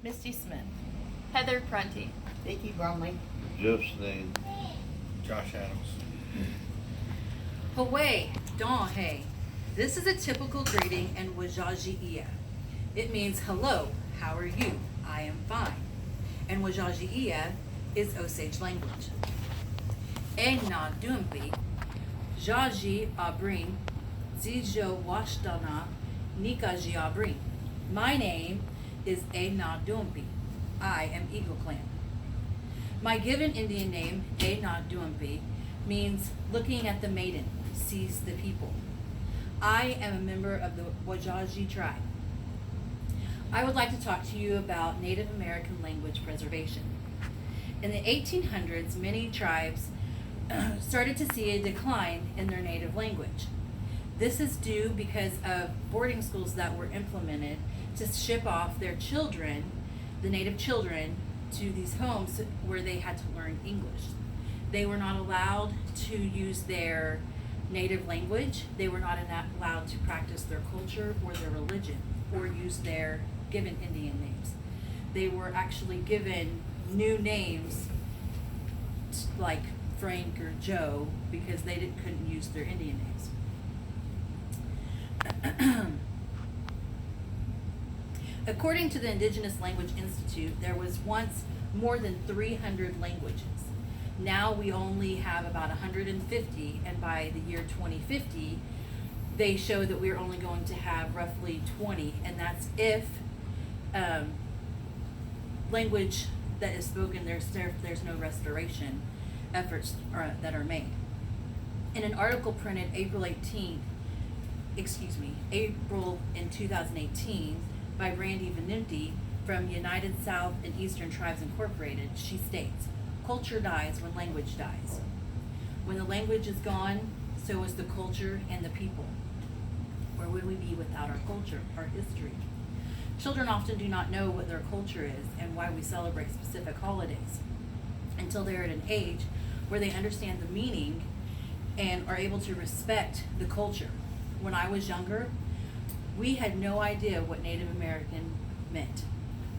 Misty Smith. Heather Prunty. Vicki Brumley. Jeff Sneed. Josh Adams. Hawaii, Donhe. This is a typical greeting in Wajaji'ia. It means hello, how are you? I am fine. And Wajaji'ia is Osage language. E na dumbi, Jaji abrin, Zijo washtana, Nikaji abrin. My name is E na dumbi. I am Eagle Clan. My given Indian name, E na dumbi, means looking at the maiden, sees the people. I am a member of the Wajaji tribe. I would like to talk to you about Native American language preservation. In the 1800s, many tribes started to see a decline in their native language. This is due because of boarding schools that were implemented to ship off their children, the native children, to these homes where they had to learn English. They were not allowed to use their native language. They were not allowed to practice their culture or their religion or use their given Indian names. They were actually given new names like Frank or Joe because they couldn't use their Indian names. According to the Indigenous Language Institute, there was once more than 300 languages. Now we only have about 150, and by the year 2050, they show that we're only going to have roughly 20, and that's if language that is spoken, there's no restoration efforts that are made. In an article printed April in 2018 by Brandy Venuti from United South and Eastern Tribes Incorporated, she states, culture dies when language dies. When the language is gone, so is the culture and the people. Where would we be without our culture, our history? Children often do not know what their culture is and why we celebrate specific holidays until they're at an age where they understand the meaning and are able to respect the culture. When I was younger, we had no idea what Native American meant.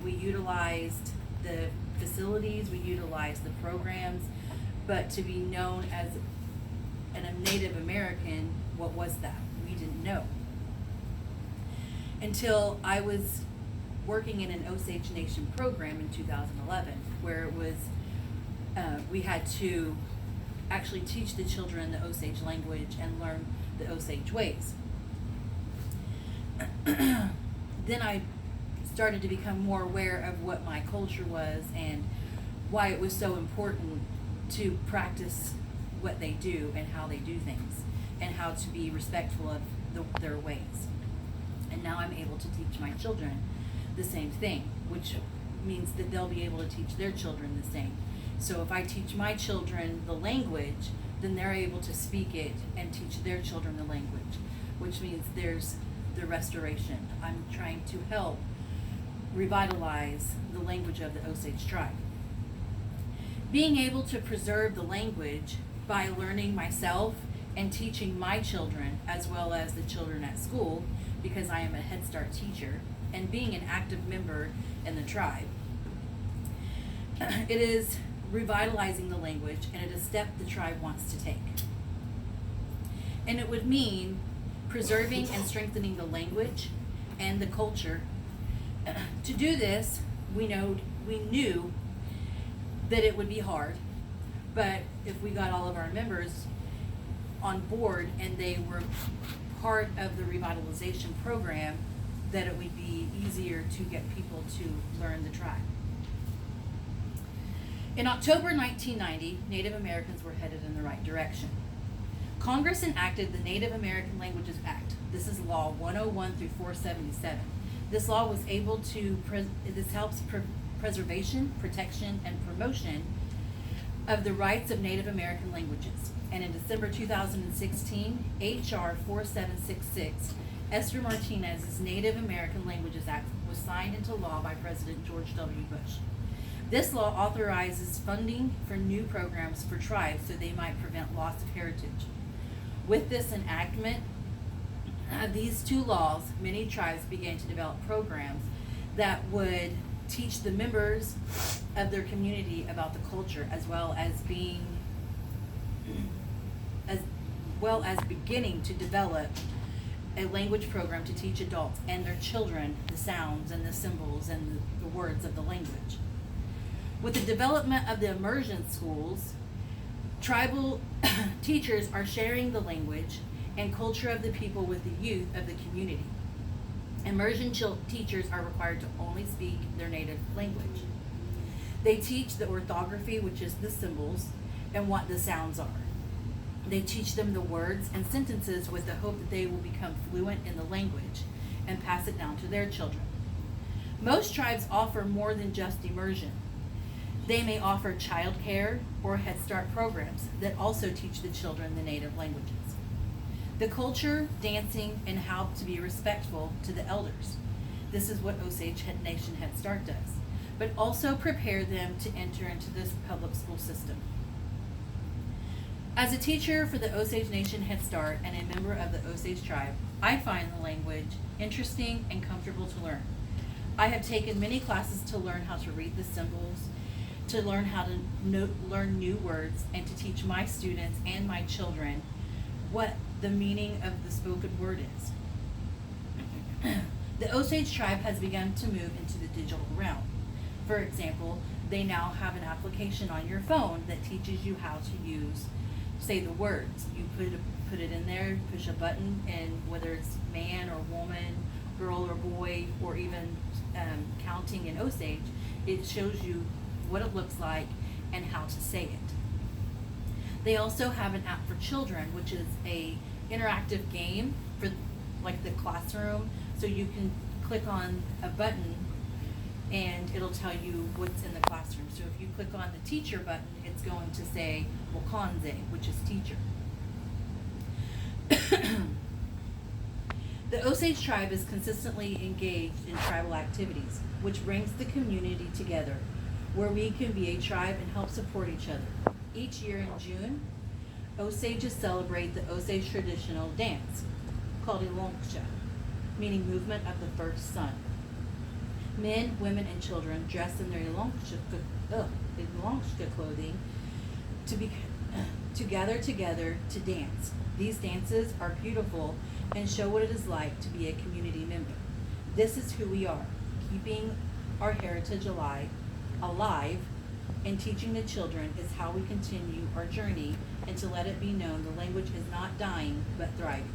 We utilized the facilities, we utilized the programs, but to be known as a Native American, what was that? We didn't know. Until I was working in an Osage Nation program in 2011, where it was, we had to actually teach the children the Osage language and learn the Osage ways. Then I started to become more aware of what my culture was and why it was so important to practice what they do and how they do things and how to be respectful of their ways. And now I'm able to teach my children the same thing, which means that they'll be able to teach their children the same. So if I teach my children the language, then they're able to speak it and teach their children the language, which means there's the restoration. I'm trying to help revitalize the language of the Osage tribe. Being able to preserve the language by learning myself and teaching my children as well as the children at school, because I am a Head Start teacher, and being an active member in the tribe. It is revitalizing the language, and it is a step the tribe wants to take. And it would mean preserving and strengthening the language and the culture. To do this, we knew that it would be hard, but if we got all of our members on board and they were part of the revitalization program, that it would be easier to get people to learn the tribe. In October 1990, Native Americans were headed in the right direction. Congress enacted the Native American Languages Act. This is Law 101 through 477. This law was able to, this helps preservation, protection, and promotion of the rights of Native American languages. And in December 2016, H.R. 4766, Esther Martinez's Native American Languages Act was signed into law by President George W. Bush. This law authorizes funding for new programs for tribes so they might prevent loss of heritage. With this enactment, these two laws, many tribes began to develop programs that would teach the members of their community about the culture, as well as beginning to develop a language program to teach adults and their children the sounds and the symbols and the words of the language. With the development of the immersion schools, tribal teachers are sharing the language and culture of the people with the youth of the community. Immersion teachers are required to only speak their native language. They teach the orthography, which is the symbols, and what the sounds are. They teach them the words and sentences with the hope that they will become fluent in the language and pass it down to their children. Most tribes offer more than just immersion. They may offer childcare or Head Start programs that also teach the children the native languages. The culture, dancing, and how to be respectful to the elders. This is what Osage Nation Head Start does, but also prepare them to enter into this public school system. As a teacher for the Osage Nation Head Start and a member of the Osage tribe, I find the language interesting and comfortable to learn. I have taken many classes to learn how to read the symbols, to learn how to learn new words, and to teach my students and my children what the meaning of the spoken word is. The Osage tribe has begun to move into the digital realm. For example, they now have an application on your phone that teaches you how to use, say, the words. You put it in there, push a button, and whether it's man or woman, girl or boy, or even counting in Osage, it shows you what it looks like and how to say it. They also have an app for children, which is a interactive game for like the classroom, so you can click on a button and it'll tell you what's in the classroom. So if you click on the teacher button, it's going to say Wakanze, which is teacher. The Osage tribe is consistently engaged in tribal activities, which brings the community together, where we can be a tribe and help support each other. Each year in June, Osages celebrate the Osage traditional dance called Ilonksha, meaning movement of the first sun. Men, women, and children dress in their Ilonksha clothing to gather together to dance. These dances are beautiful and show what it is like to be a community member. This is who we are, keeping our heritage alive, and teaching the children is how we continue our journey, and to let it be known the language is not dying but thriving.